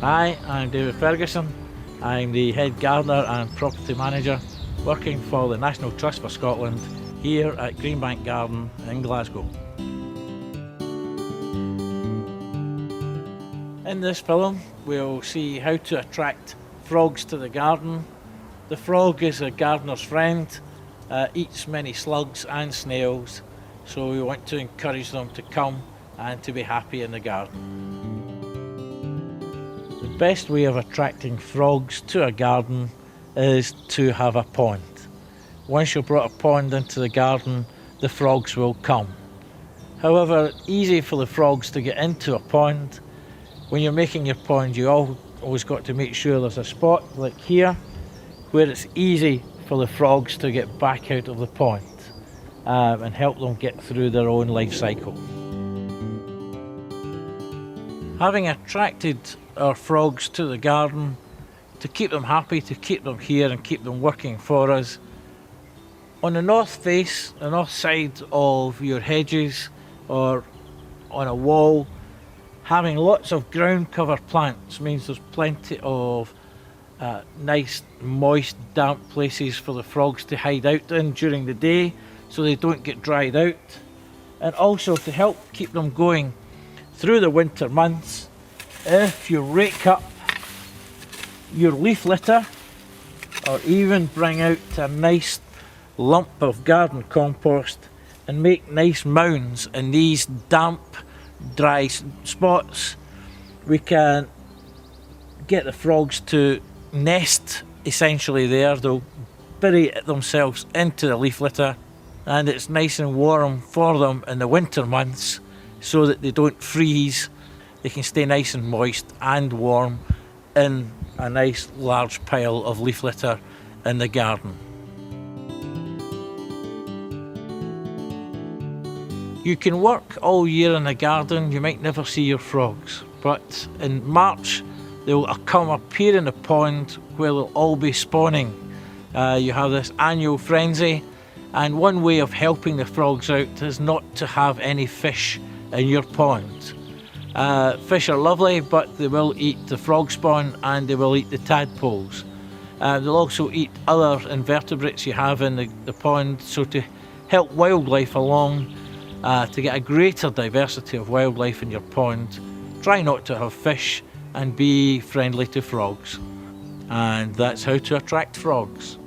Hi, I'm David Ferguson. I'm the head gardener and property manager working for the National Trust for Scotland here at Greenbank Garden in Glasgow. In this film we'll see how to attract frogs to the garden. The frog is a gardener's friend, eats many slugs and snails, so we want to encourage them to come and to be happy in the garden. The best way of attracting frogs to a garden is to have a pond. Once you've brought a pond into the garden, the frogs will come. However, it's easy for the frogs to get into a pond. When you're making your pond, you always got to make sure there's a spot like here where it's easy for the frogs to get back out of the pond and help them get through their own life cycle. Having attracted our frogs to the garden, to keep them happy, to keep them here and keep them working for us, on the north face, the north side of your hedges or on a wall, having lots of ground cover plants means there's plenty of nice, moist, damp places for the frogs to hide out in during the day so they don't get dried out. And also to help keep them going through the winter months, if you rake up your leaf litter or even bring out a nice lump of garden compost and make nice mounds in these damp, dry spots, we can get the frogs to nest essentially there. They'll bury themselves into the leaf litter and it's nice and warm for them in the winter months so that they don't freeze. They can stay nice and moist and warm in a nice large pile of leaf litter in the garden. You can work all year in the garden, you might never see your frogs, but in March they'll come appear in the pond where they'll all be spawning. You have this annual frenzy, and one way of helping the frogs out is not to have any fish in your pond. Fish are lovely, but they will eat the frog spawn and they will eat the tadpoles. They'll also eat other invertebrates you have in the pond, so to help wildlife along, to get a greater diversity of wildlife in your pond, try not to have fish and be friendly to frogs. And that's how to attract frogs.